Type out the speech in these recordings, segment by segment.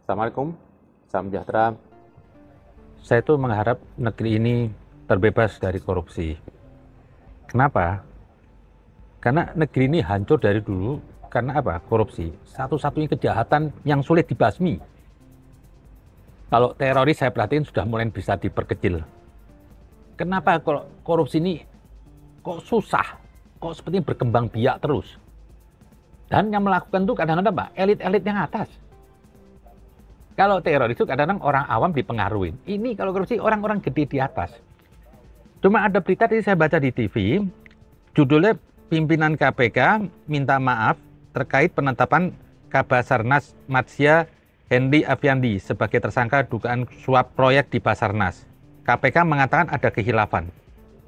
Assalamualaikum, salam sejahtera. Saya tuh mengharap negeri ini terbebas dari korupsi. Kenapa? Karena negeri ini hancur dari dulu karena apa? Korupsi. Satu-satunya kejahatan yang sulit dibasmi. Kalau teroris saya perhatiin sudah mulai bisa diperkecil. Kenapa kalau korupsi ini kok susah? Kok seperti berkembang biak terus? Dan yang melakukan itu kadang-kadang Pak, elit-elit yang atas. Kalau teroris itu kadang-kadang orang awam dipengaruhi. Ini kalau korupsi orang-orang gede di atas. Cuma ada berita tadi saya baca di TV, judulnya pimpinan KPK minta maaf terkait penetapan Kabasarnas Matsya Hendy Afiandi sebagai tersangka dugaan suap proyek di Basarnas. KPK mengatakan ada kehilafan.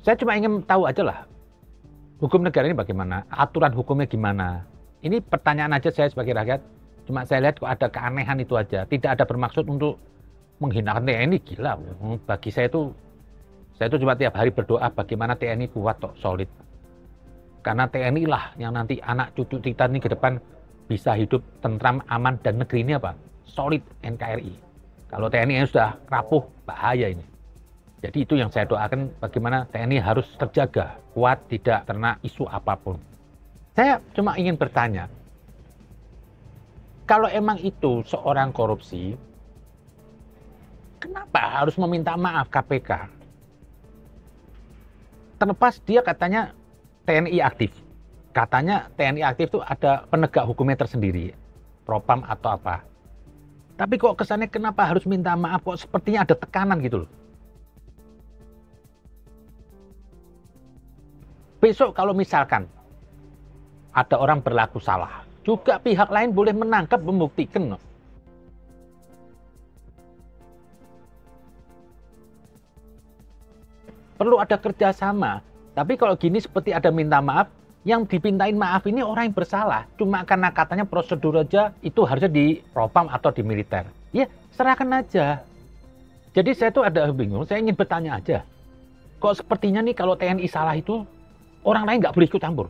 Saya cuma ingin tahu aja lah, hukum negara ini bagaimana, aturan hukumnya gimana. Ini pertanyaan aja saya sebagai rakyat. Cuma saya lihat kok ada keanehan itu aja. Tidak ada bermaksud untuk menghinakan TNI, gila. Bagi saya itu cuma tiap hari berdoa bagaimana TNI kuat, solid. Karena TNI lah yang nanti anak cucu kita ini ke depan bisa hidup tentram, aman, dan negeri ini apa? Solid NKRI. Kalau TNI yang sudah rapuh, bahaya ini. Jadi itu yang saya doakan bagaimana TNI harus terjaga, kuat, tidak terkena isu apapun. Saya cuma ingin bertanya, kalau emang itu seorang korupsi, kenapa harus meminta maaf KPK? Terlepas dia katanya TNI aktif. Katanya TNI aktif itu ada penegak hukumnya tersendiri. Propam atau apa. Tapi kok kesannya kenapa harus minta maaf? Kok sepertinya ada tekanan gitu loh. Besok kalau misalkan ada orang berlaku salah, juga pihak lain boleh menangkap, membuktikan. Perlu ada kerjasama. Tapi kalau gini seperti ada minta maaf, yang dipintain maaf ini orang yang bersalah. Cuma karena katanya prosedur aja itu harusnya di propam atau di militer. Ya, serahkan aja. Jadi saya tuh ada bingung, saya ingin bertanya aja. Kok sepertinya nih kalau TNI salah itu, orang lain nggak boleh ikut campur.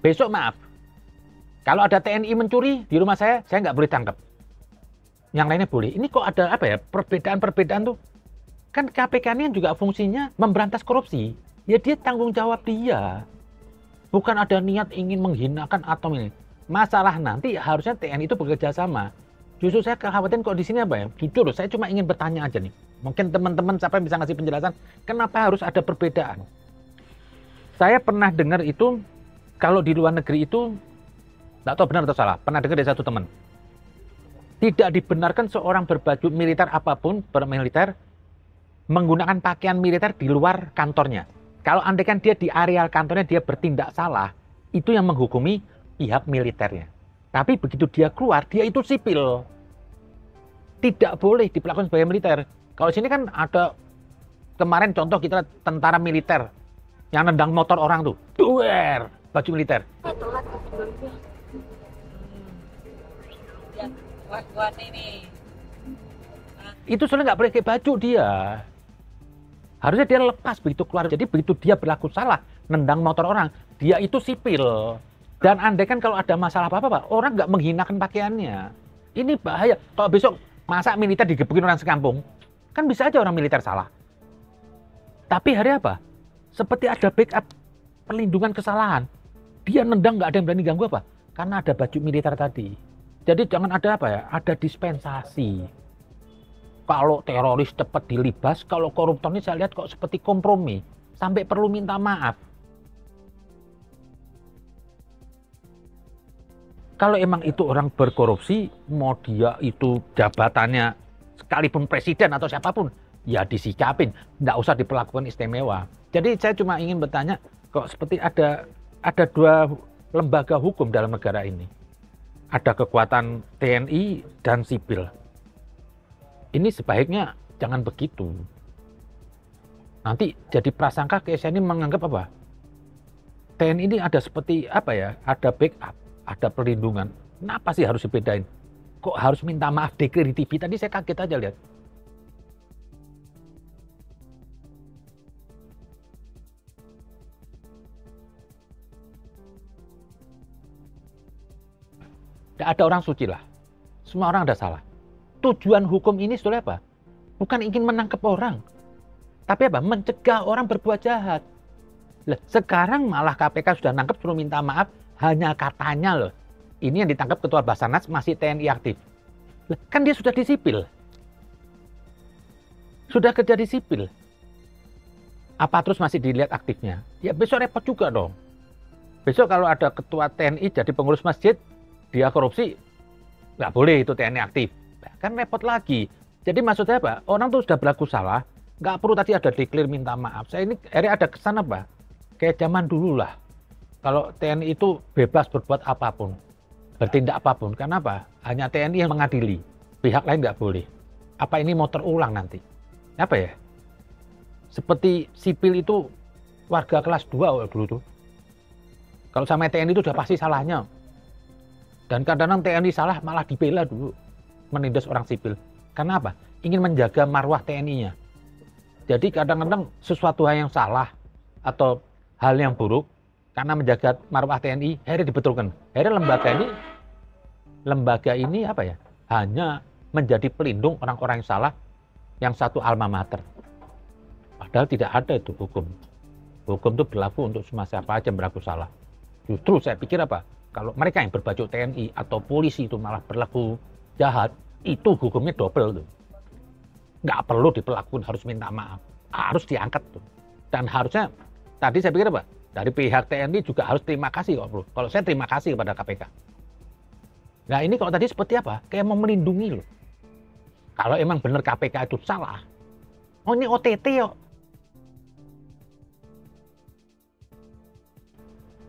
Besok maaf, kalau ada TNI mencuri di rumah saya nggak boleh tangkap. Yang lainnya boleh. Ini kok ada apa ya, perbedaan-perbedaan tuh. Kan KPK ini juga fungsinya memberantas korupsi. Ya dia tanggung jawab dia. Bukan ada niat ingin menghinakan atau ini. Masalah nanti harusnya TNI itu bekerja sama. Justru saya kekhawatiran kok di sini apa ya? Jujur, saya cuma ingin bertanya aja nih. Mungkin teman-teman siapa yang bisa ngasih penjelasan, kenapa harus ada perbedaan? Saya pernah dengar itu, kalau di luar negeri itu, nggak tahu benar atau salah, pernah dengar dari satu teman. Tidak dibenarkan seorang berbaju militer apapun, bermiliter, menggunakan pakaian militer di luar kantornya. Kalau andaikan dia di areal kantornya dia bertindak salah, itu yang menghukumi pihak militernya. Tapi begitu dia keluar, dia itu sipil. Tidak boleh diperlakukan sebagai militer. Kalau sini kan ada, kemarin contoh kita tentara militer, yang nendang motor orang tuh, duer, baju militer. Itu soalnya nggak boleh pakai baju dia. Harusnya dia lepas begitu keluar. Jadi begitu dia berlaku salah, nendang motor orang, dia itu sipil. Dan andai kan kalau ada masalah apa-apa, Pak, orang nggak menghinakan pakaiannya. Ini bahaya. Kalau besok masa militer digebukin orang sekampung, kan bisa aja orang militer salah. Tapi hari apa? Seperti ada backup perlindungan kesalahan. Dia nendang nggak ada yang berani ganggu apa? Karena ada baju militer tadi. Jadi jangan ada apa ya? Ada dispensasi. Kalau teroris cepat dilibas, kalau koruptor ini saya lihat kok seperti kompromi. Sampai perlu minta maaf. Kalau emang itu orang berkorupsi, mau dia itu jabatannya sekalipun presiden atau siapapun, ya disikapin. Nggak usah diperlakukan istimewa. Jadi saya cuma ingin bertanya, kok seperti ada dua lembaga hukum dalam negara ini. Ada kekuatan TNI dan sipil. Ini sebaiknya jangan begitu. Nanti jadi prasangka KSN ini menganggap apa? TNI ini ada seperti apa ya? Ada backup, ada perlindungan. Kenapa sih harus dibedain? Kok harus minta maaf deklar di TV? Tadi saya kaget aja lihat. Tidak ada orang suci lah. Semua orang ada salah. Tujuan hukum ini sebetulnya apa? Bukan ingin menangkap orang, tapi apa? Mencegah orang berbuat jahat. Lah, sekarang malah KPK sudah nangkep suruh minta maaf, hanya katanya loh. Ini yang ditangkap Ketua Basarnas masih TNI aktif. Lah, kan dia sudah di sipil. Sudah kerja di sipil. Apa terus masih dilihat aktifnya? Ya besok repot juga dong. Besok kalau ada ketua TNI jadi pengurus masjid, dia korupsi, nggak boleh itu TNI aktif. Kan repot lagi. Jadi maksudnya apa? Orang tuh sudah berlaku salah, nggak perlu tadi ada declare minta maaf. Saya ini akhirnya ada kesan apa? Kayak zaman dulu lah. Kalau TNI itu bebas berbuat apapun, bertindak apapun. Karena apa? Hanya TNI yang mengadili. Pihak lain nggak boleh. Apa ini mau terulang nanti? Apa ya? Seperti sipil itu warga kelas 2 dulu tuh. Kalau sama TNI itu udah pasti salahnya. Dan kadang-kadang TNI salah malah dibela dulu. Menindas orang sipil. Karena apa? Ingin menjaga marwah TNI-nya. Jadi kadang-kadang sesuatu hal yang salah atau hal yang buruk karena menjaga marwah TNI, akhirnya dibetulkan. Akhirnya lembaga ini apa ya? Hanya menjadi pelindung orang-orang yang salah yang satu alma mater. Padahal tidak ada itu hukum. Hukum itu berlaku untuk semua siapa aja yang berlaku salah. Justru saya pikir apa? Kalau mereka yang berbaju TNI atau polisi itu malah berlaku jahat, itu hukumnya double tuh. Nggak perlu diperlakukan, harus minta maaf. Harus diangkat tuh. Dan harusnya, tadi saya pikir apa? Dari pihak TNI juga harus terima kasih kok bro. Kalau saya terima kasih kepada KPK. Nah ini kalau tadi seperti apa? Kayak mau melindungi loh. Kalau emang benar KPK itu salah, oh ini OTT yuk.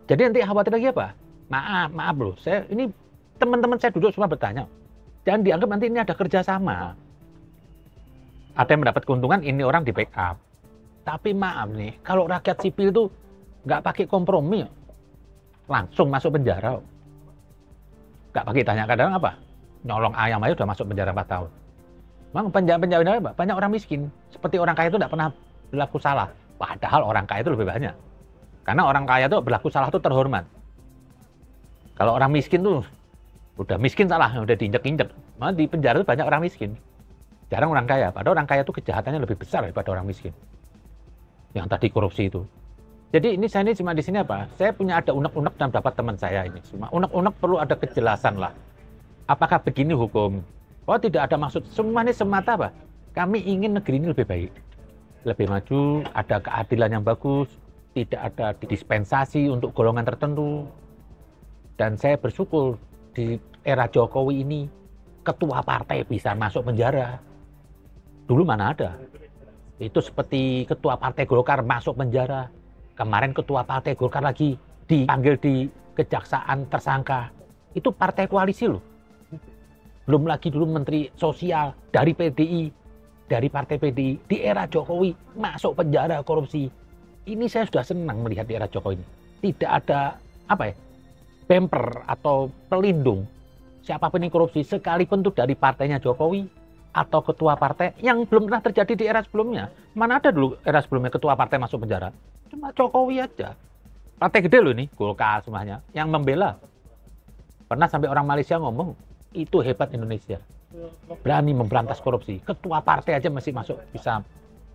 Jadi nanti khawatir lagi apa? Maaf loh. Saya ini teman-teman saya duduk semua bertanya. Jangan dianggap nanti ini ada kerjasama. Ada yang mendapat keuntungan, ini orang di backup. Tapi maaf nih, kalau rakyat sipil itu nggak pakai kompromi, langsung masuk penjara. Nggak pakai tanya kadang apa? Nyolong ayam aja udah masuk penjara 4 tahun. Memang penjara apa? Banyak orang miskin. Seperti orang kaya itu nggak pernah berlaku salah. Padahal orang kaya itu lebih banyak. Karena orang kaya itu berlaku salah itu terhormat. Kalau orang miskin tuh udah miskin salah, udah diinjek-injek. Malah di penjara itu banyak orang miskin. Jarang orang kaya. Padahal orang kaya itu kejahatannya lebih besar daripada orang miskin. Yang tadi korupsi itu. Jadi ini saya ini cuma di sini apa? Saya punya ada unek-unek dan dapat teman saya ini. Cuma unek-unek perlu ada kejelasan lah. Apakah begini hukum? Oh tidak ada maksud. Semua ini semata apa? Kami ingin negeri ini lebih baik. Lebih maju, ada keadilan yang bagus. Tidak ada dispensasi untuk golongan tertentu. Dan saya bersyukur di era Jokowi ini ketua partai bisa masuk penjara. Dulu mana ada? Itu seperti ketua partai Golkar masuk penjara. Kemarin ketua partai Golkar lagi dipanggil di kejaksaan tersangka. Itu partai koalisi loh. Belum lagi dulu menteri sosial dari PDI, dari partai PDI di era Jokowi masuk penjara korupsi. Ini saya sudah senang melihat di era Jokowi ini. Tidak ada apa ya, bemper atau pelindung siapapun yang korupsi, sekalipun itu dari partainya Jokowi atau ketua partai yang belum pernah terjadi di era sebelumnya. Mana ada dulu era sebelumnya ketua partai masuk penjara? Cuma Jokowi aja. Partai gede loh ini, Golkar semuanya, yang membela. Pernah sampai orang Malaysia ngomong, itu hebat Indonesia. Berani memberantas korupsi. Ketua partai aja masih bisa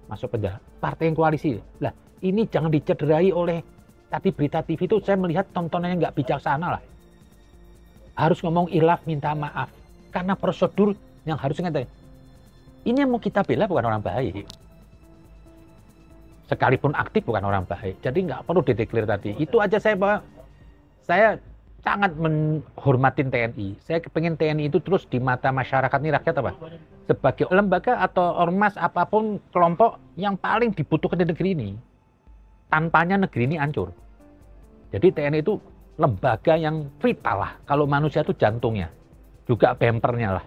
masuk penjara. Partai yang koalisi. Lah, ini jangan dicederai oleh tadi berita TV itu saya melihat tontonannya nggak bijaksana lah. Harus ngomong ilaf minta maaf. Karena prosedur yang harus ingat. Ini yang mau kita bela bukan orang baik. Sekalipun aktif bukan orang baik. Jadi nggak perlu dideklir tadi. Itu aja saya sangat menghormatin TNI. Saya pengen TNI itu terus di mata masyarakat ini rakyat apa? Sebagai lembaga atau ormas apapun kelompok yang paling dibutuhkan di negeri ini. Tanpanya negeri ini hancur. Jadi TNI itu lembaga yang vital lah. Kalau manusia itu jantungnya. Juga bempernya lah.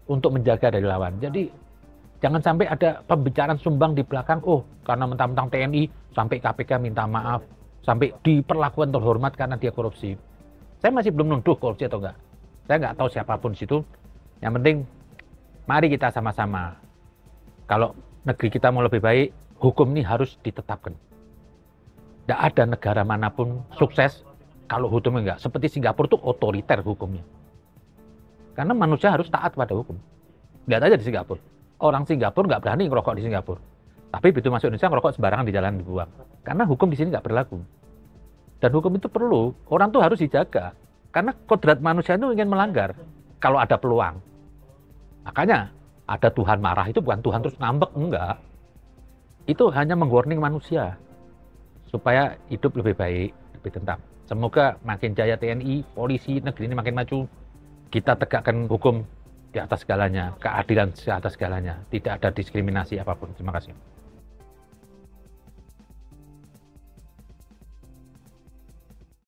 Untuk menjaga dari lawan. Jadi jangan sampai ada pembicaraan sumbang di belakang. Oh karena mentang-mentang TNI sampai KPK minta maaf. Sampai diperlakukan terhormat karena dia korupsi. Saya masih belum nuduh korupsi atau enggak. Saya nggak tahu siapapun di situ. Yang penting mari kita sama-sama. Kalau negeri kita mau lebih baik, hukum ini harus ditetapkan. Tidak ada negara manapun sukses kalau hukumnya enggak. Seperti Singapura itu otoriter hukumnya. Karena manusia harus taat pada hukum. Lihat aja di Singapura. Orang Singapura nggak berani ngerokok di Singapura. Tapi begitu masuk Indonesia ngerokok sembarangan di jalan dibuang. Karena hukum di sini nggak berlaku. Dan hukum itu perlu, orang tuh harus dijaga. Karena kodrat manusia itu ingin melanggar kalau ada peluang. Makanya ada Tuhan marah itu bukan Tuhan terus ngambek, enggak. Itu hanya mengwarning manusia supaya hidup lebih baik, lebih tentram. Semoga makin jaya TNI, polisi, negeri ini makin maju. Kita tegakkan hukum di atas segalanya, keadilan di atas segalanya. Tidak ada diskriminasi apapun. Terima kasih.